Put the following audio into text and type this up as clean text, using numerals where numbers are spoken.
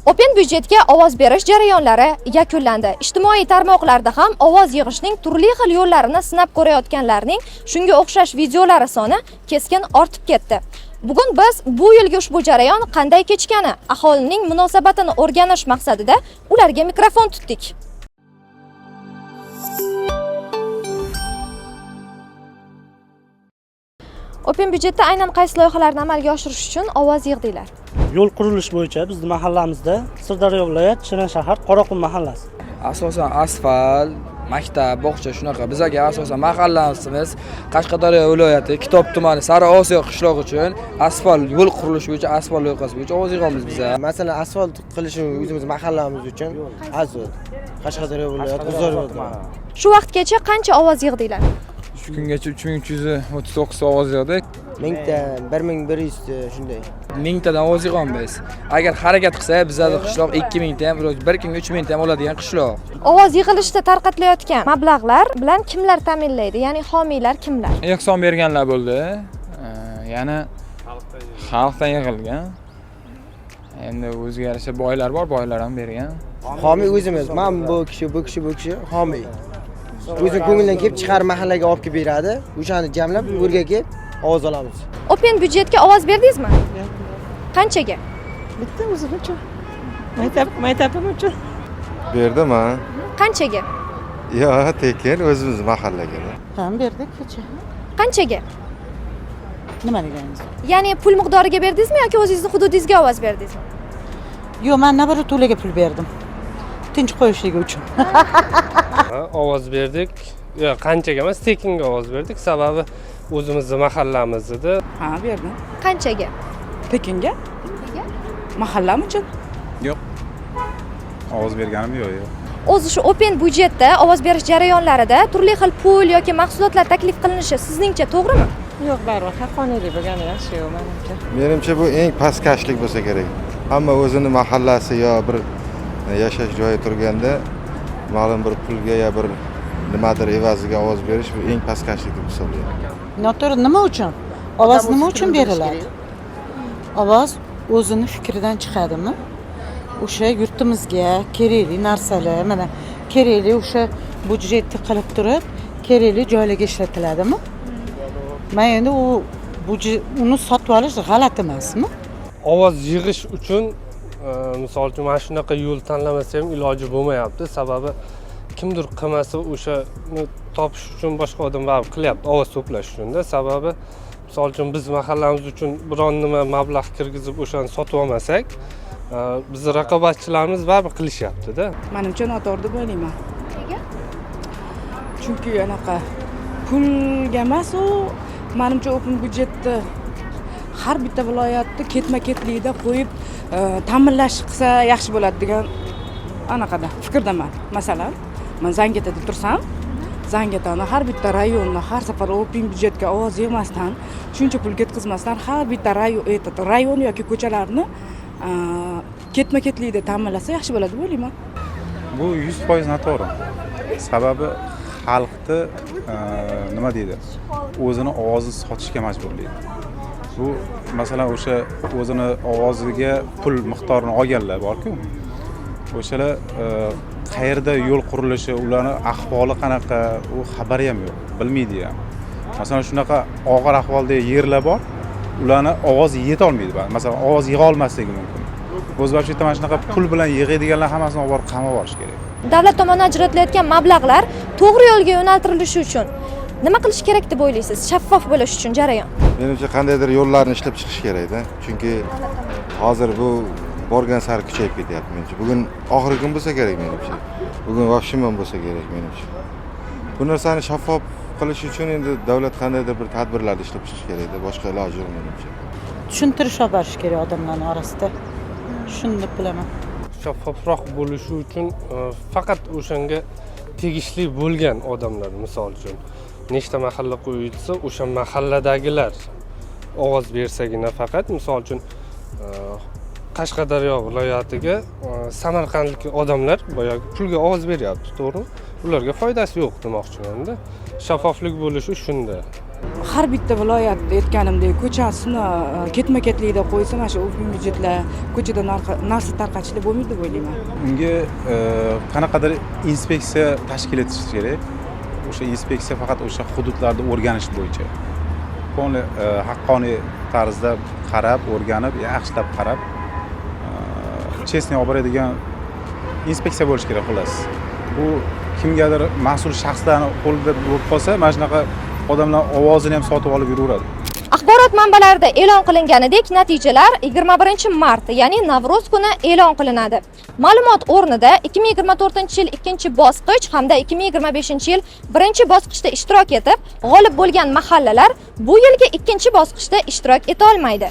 Open byudjetga ovoz berish jarayonlari yakunlandi. Ijtimoiy tarmoqlarda ham ovoz yig'ishning turli xil yo'llarini sinab ko'rayotganlarning shunga o'xshash videolari soni keskin ortib ketdi. Bugun biz bu yilgi ushbu jarayon qanday kechgani, aholining munosabatini o'rganish maqsadida ularga mikrofon tutdik. Open byudjetda aynan qaysi loyihalarni amalga oshirish uchun ovoz yig'dinglar? Yo'l qurilish bo'yicha bizning mahallamizda Sirdaryo viloyat Shirin shahar Qoraqum mahallasi. Asosan asfalt, maktab, bog'cha shunaqa. Bizga asosan mahallamiz Qashqadaryo viloyati Kitob tumani Sariosiyo qishlog'i uchun asfalt yo'l qurilishi bo'yicha asfalt loyihasi bo'yicha ovoz yig'amiz biz. Masalan, asfalt qilish o'zimiz mahallamiz uchun Azot, Qashqadaryo viloyati G'uzor tumani. Shu vaqtgacha qancha ovoz yig'dinglar? Shu kungacha 3339 ta ovoz yig'dik. 1000 ta, 1100 ta shunday. 1000 tadan ovoz yig'amiz. Agar harakat qilsa, bizning qishloq 2000 ta ham, bir kunga 3000 ta ham oladigan qishloq. Ovoz yig'ilishda tarqatilayotgan mablag'lar bilan kimlar ta'minlaydi? Ya'ni homiylar kimlar? Ehson berganlar bo'ldi. Yana xalqdan yig'ilgan. Endi o'ziga yarasha boylar bor, boylar ham bergan. Homiy o'zimiz. Men bu kishi homiy. O'zing ko'ngildan kelib chiqar mahallaga olib kelib beradi. O'shani jamlab o'rga kelib ovoz olamiz. Open byudjetga ovoz berdingizmi? Qanchaga? Bitta o'zim uchun. Maktabim uchun. Berdim ha. Qanchaga? Yo, tekin o'zimiz mahallaga. Ham berdik kecha. Qanchaga? Nima deganingiz? Ya'ni pul miqdoriga berdingizmi yoki o'zingizning hududingizga ovoz berdingizmi? Yo'q, men nabara to'laga pul berdim. Tinch qo'yishligi uchun. Ovoz berdik. Yo'q, qanchaga emas, tekinga ovoz berdik. Sababi o'zimizning mahallamiz edi. Ha, berdim. Qanchaga? Tekinga? Mahallam uchun. Yo'q. Ovoz berganim yo'q. O'zi shu open byudjetda ovoz berish jarayonlarida turli xil pul yoki mahsulotlar taklif qilinishi sizningcha to'g'rimi? Yo'q, baribir haqqoniylik bo'lgani yaxshi yo'q menimcha. Menimcha bu eng pastkashlik bo'lsa kerak. Hamma o'zini mahallasi yo bir yashash joyi turganda ma'lum bir pulga ya bir nimadir evaziga ovoz berish bu eng pastkashlik deb hisoblayman. Noto'g'ri nima uchun? Ovoz nima uchun beriladi? Ovoz o'zini fikridan chiqadimi? O'sha yurtimizga kerakli narsalar, mana kerakli o'sha byudjetni qilib turib, kerakli joylarga ishlatiladimi? Men endi uni sotib olish g'alati emasmi? Ovoz yig'ish uchun misol uchun mana shunaqa yo'l tanlamasa ham iloji bo'lmayapti. Sababi kimdir qilmasa o'shani topish uchun boshqa odam baribir qilyapti, ovoz to'plash uchun-da. Sababi misol uchun biz mahallamiz uchun biron nima mablag' kirgizib o'shani sotib olmasak, bizning raqobatchilarimiz baribir qilishyapti-da. Menimcha noto'g'ri deb o'ylayman. Nega? Chunki anaqa pulga emas u, menimcha open byudjetni har bitta viloyatni ketma-ketlikda qo'yib ta'minlash qilsa yaxshi bo'ladi degan anaqada fikrdaman. Masalan, men Zangitada tursam, Zangiotani har bitta rayonni har safar open byudjetga ovoz yig'masdan, shuncha pul ketkazmasdan har bitta rayon yoki ko'chalarni ketma-ketlikda ta'minlasa yaxshi bo'ladi deb o'ylayman. Bu 100% noto'g'ri. Sababi xalqni nima deydi? O'zini ovozini sotishga majburlaydi. Bu masalan o'sha o'zini ovoziga pul miqdorini olganlar bor-ku. O'shalar qayerda yo'l qurilishi, ularning ahvoli qanaqa, u xabari ham yo'q, bilmaydi ham. Masalan shunaqa og'ir ahvoldagi yerlar bor, ularni ovoz yeta olmaydi. Masalan, ovoz yig'a olmasligi mumkin. O'zbekistonda mana shunaqa pul bilan yig'adiganlar hammasini olib borib qamab olish kerak. Davlat tomonidan ajratilayotgan mablag'lar to'g'ri yo'lga yo'naltirilishi uchun nima qilish kerak deb o'ylaysiz? Shaffof bo'lish uchun jarayon. Menimcha qandaydir yo'llarni ishlab chiqish kerak-da. Chunki hozir bu borgan sari kuchayib ketyapti menimcha. Bugun oxirgi kun bo'lsa kerak menimcha. Bugun vaqshimon bo'lsa kerak menimcha. Bu narsani shaffof qilish uchun endi davlat qandaydir bir tadbirlar ishlab chiqish kerak-da, boshqa iloji yo'q menimcha. Tushuntirish olib borish kerak odamlarning orasida. Shuni deb bilaman. Shaffofroq bo'lishi uchun faqat o'shanga tegishli bo'lgan odamlar, misol uchun nechta mahalla qo'yilsa, o'sha mahalladagilar ovoz bersagina faqat, misol uchun Qashqadaryo viloyatiga samarqandlik odamlar boyagi pulga ovoz beryapti, to'g'rimi? Ularga foydasi yo'q demoqchiman-da. Shaffoflik bo'lishi shunda. har bitta viloyatda aytganimdek ko'chasini ketma-ketlikda qo'ysa, mana shu o'zbek byudjetlar ko'chada narsa tarqatishlar bo'lmaydi deb o'ylayman. Unga qanaqadir inspeksiya tashkil etish kerak. O'sha inspeksiya faqat o'sha hududlarda o'rganish bo'yicha haqqoniy tarzda qarab, o'rganib, yaxshilab qarab, chestniy olib boradigan inspeksiya bo'lish kerak xolos. Bu kimgadir mas'ul shaxslarning qo'lida bo'lib qolsa, mana shunaqa odamlar ovozini ham sotib olib yuraveradi. Axborot manbalarida e'lon qilinganidek, natijalar 21-mart, ya'ni Navro'z kuni e'lon qilinadi. Ma'lumot o'rnida 2024-yil 2-bosqich hamda 2025-yil 1-bosqichda ishtirok etib, g'olib bo'lgan mahallalar bu yilgi 2-bosqichda ishtirok eta olmaydi.